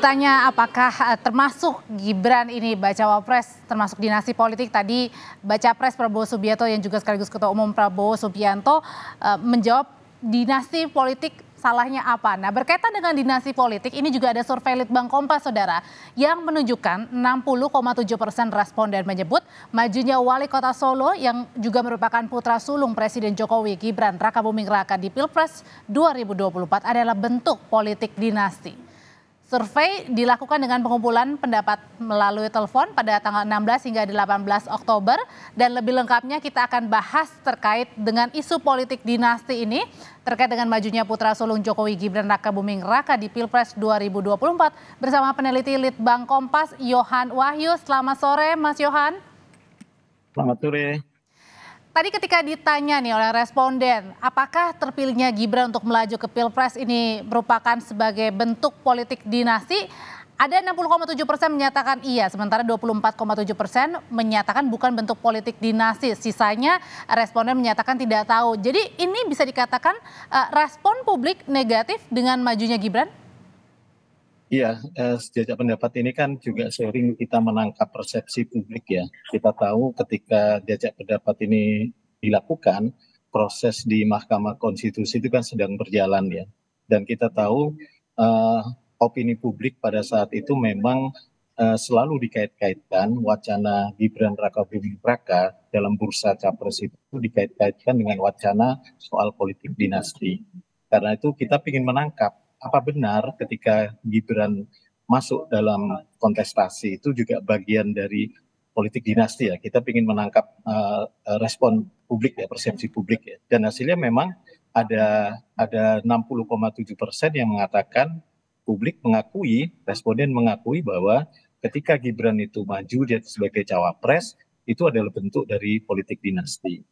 Tanya apakah termasuk Gibran ini bacawa pres termasuk dinasti politik. Tadi baca pres Prabowo Subianto yang juga sekaligus Ketua Umum Prabowo Subianto menjawab dinasti politik salahnya apa. Nah, berkaitan dengan dinasti politik ini juga ada survei Litbang Kompas saudara yang menunjukkan 60,7% responden menyebut majunya wali kota Solo yang juga merupakan putra sulung Presiden Jokowi Gibran Rakabuming Raka di Pilpres 2024 adalah bentuk politik dinasti. Survei dilakukan dengan pengumpulan pendapat melalui telepon pada tanggal 16 hingga 18 Oktober dan lebih lengkapnya kita akan bahas terkait dengan isu politik dinasti ini terkait dengan majunya putra sulung Jokowi Gibran Rakabuming Raka di Pilpres 2024 bersama peneliti Litbang Kompas Yohan Wahyu. Selamat sore Mas Yohan. Selamat sore. Tadi ketika ditanya nih oleh responden, apakah terpilihnya Gibran untuk melaju ke Pilpres ini merupakan sebagai bentuk politik dinasti? Ada 60,7% menyatakan iya, sementara 24,7% menyatakan bukan bentuk politik dinasti. Sisanya responden menyatakan tidak tahu. Jadi ini bisa dikatakan respon publik negatif dengan majunya Gibran? Iya, sejak pendapat ini kan juga sering kita menangkap persepsi publik ya. Kita tahu ketika jajak pendapat ini dilakukan, proses di Mahkamah Konstitusi itu kan sedang berjalan ya. Dan kita tahu opini publik pada saat itu memang selalu dikait-kaitkan wacana Gibran Rakabuming Raka dalam bursa capres itu dikait-kaitkan dengan wacana soal politik dinasti. Karena itu kita ingin menangkap apa benar ketika Gibran masuk dalam kontestasi itu juga bagian dari politik dinasti ya. Kita ingin menangkap respon publik ya, persepsi publik ya. Dan hasilnya memang ada 60,7% yang mengatakan publik mengakui, responden mengakui bahwa ketika Gibran itu maju sebagai cawapres itu adalah bentuk dari politik dinasti.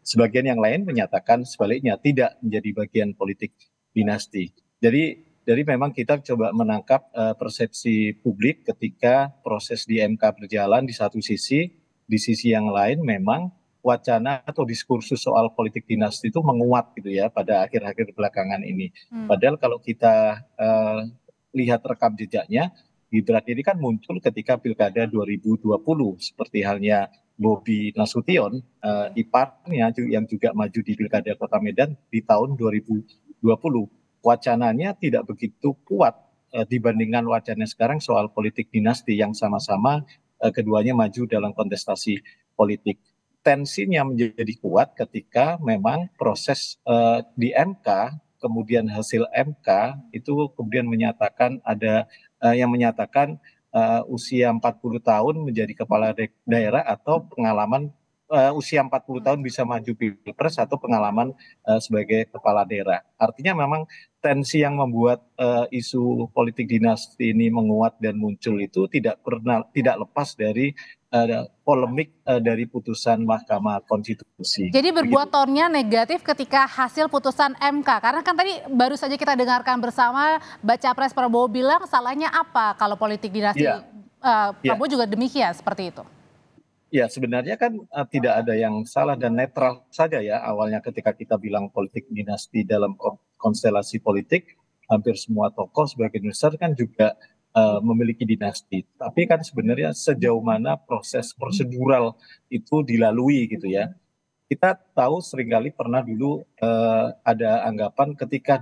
Sebagian yang lain menyatakan sebaliknya tidak menjadi bagian politik dinasti. Jadi memang kita coba menangkap persepsi publik ketika proses di MK berjalan di satu sisi, di sisi yang lain memang wacana atau diskursus soal politik dinasti itu menguat gitu ya pada akhir-akhir belakangan ini. Padahal kalau kita lihat rekam jejaknya, Gibran ini kan muncul ketika Pilkada 2020 seperti halnya Bobi Nasution, iparnya yang juga maju di Pilkada Kota Medan di tahun 2020. Wacananya tidak begitu kuat dibandingkan wacana sekarang soal politik dinasti yang sama-sama keduanya maju dalam kontestasi politik. Tensinya menjadi kuat ketika memang proses di MK, kemudian hasil MK itu kemudian menyatakan ada yang menyatakan usia 40 tahun menjadi kepala daerah atau pengalaman usia 40 tahun bisa maju pilpres atau pengalaman sebagai kepala daerah. Artinya memang tensi yang membuat isu politik dinasti ini menguat dan muncul itu tidak lepas dari polemik dari putusan Mahkamah Konstitusi. Jadi berbuat tonnya negatif ketika hasil putusan MK. Karena kan tadi baru saja kita dengarkan bersama baca pres Prabowo bilang salahnya apa kalau politik dinasti Prabowo juga demikian seperti itu. Ya sebenarnya kan tidak ada yang salah dan netral saja ya awalnya ketika kita bilang politik dinasti dalam konstelasi politik hampir semua tokoh sebagian besar kan juga memiliki dinasti. Tapi kan sebenarnya sejauh mana proses prosedural itu dilalui gitu ya. Kita tahu seringkali pernah dulu ada anggapan ketika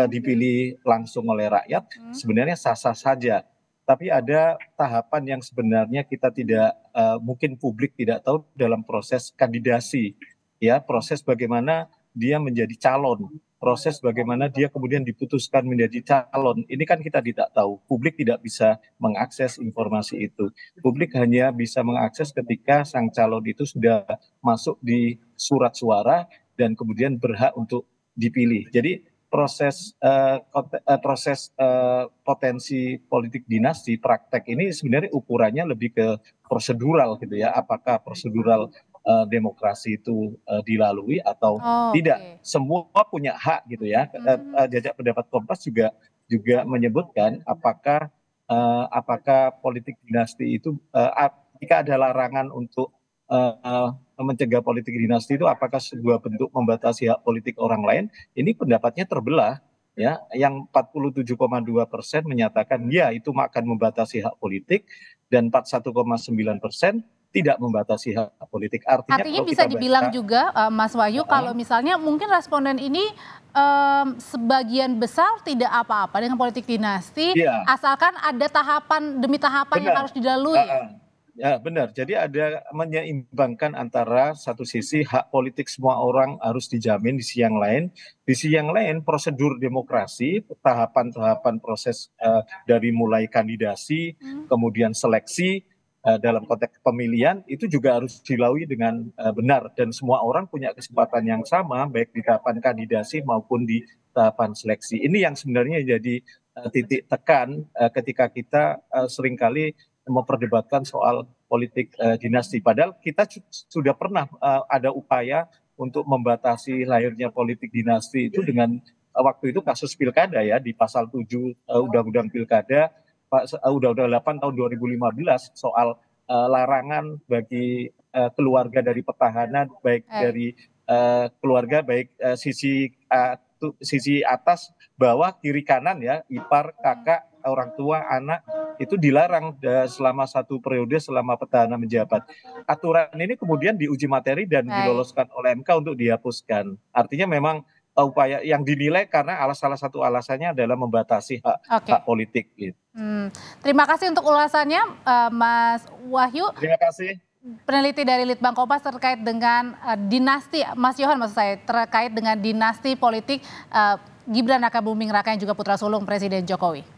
dipilih langsung oleh rakyat sebenarnya sah-sah saja. Tapi ada tahapan yang sebenarnya kita tidak mungkin publik tidak tahu dalam proses kandidasi ya, proses bagaimana dia menjadi calon, proses bagaimana dia kemudian diputuskan menjadi calon. Ini kan kita tidak tahu, publik tidak bisa mengakses informasi itu. Publik hanya bisa mengakses ketika sang calon itu sudah masuk di surat suara dan kemudian berhak untuk dipilih. Jadi proses potensi politik dinasti praktek ini sebenarnya ukurannya lebih ke prosedural gitu ya, apakah prosedural demokrasi itu dilalui atau tidak. Semua punya hak gitu ya. Jajak pendapat Kompas juga menyebutkan apakah politik dinasti itu jika ada larangan untuk mencegah politik dinasti itu apakah sebuah bentuk membatasi hak politik orang lain, ini pendapatnya terbelah. ya, yang 47,2% menyatakan ya itu akan membatasi hak politik dan 41,9% tidak membatasi hak politik. Artinya Artinya kalau bisa kita dibilang baca, juga Mas Wahyu kalau misalnya mungkin responden ini sebagian besar tidak apa-apa dengan politik dinasti iya asalkan ada tahapan demi tahapan yang benar. harus dilalui. Heeh. Ya benar, jadi ada menyeimbangkan antara satu sisi hak politik semua orang harus dijamin, di sisi yang lain prosedur demokrasi, tahapan-tahapan proses dari mulai kandidasi, kemudian seleksi dalam konteks pemilihan itu juga harus dilalui dengan benar dan semua orang punya kesempatan yang sama baik di tahapan kandidasi maupun di tahapan seleksi. Ini yang sebenarnya jadi titik tekan ketika kita seringkali memperdebatkan soal politik dinasti. Padahal kita sudah pernah ada upaya untuk membatasi lahirnya politik dinasti itu dengan waktu itu kasus pilkada ya di pasal 7 Undang-Undang Pilkada, Undang-Undang 8 tahun 2015 soal larangan bagi keluarga dari petahana baik Baik. dari keluarga baik sisi atas, bawah, kiri, kanan ya, ipar, kakak, orang tua, anak itu dilarang selama satu periode selama petahana menjabat. Aturan ini kemudian diuji materi dan Baik. diloloskan oleh MK untuk dihapuskan. Artinya memang upaya yang dinilai karena salah satu alasannya adalah membatasi hak Oke. politik. Gitu. Terima kasih untuk ulasannya Mas Wahyu. Terima kasih. Peneliti dari Litbang Kompas terkait dengan dinasti, Mas Yohan maksud saya, terkait dengan dinasti politik Gibran Raka Buming Raka yang juga putra sulung Presiden Jokowi.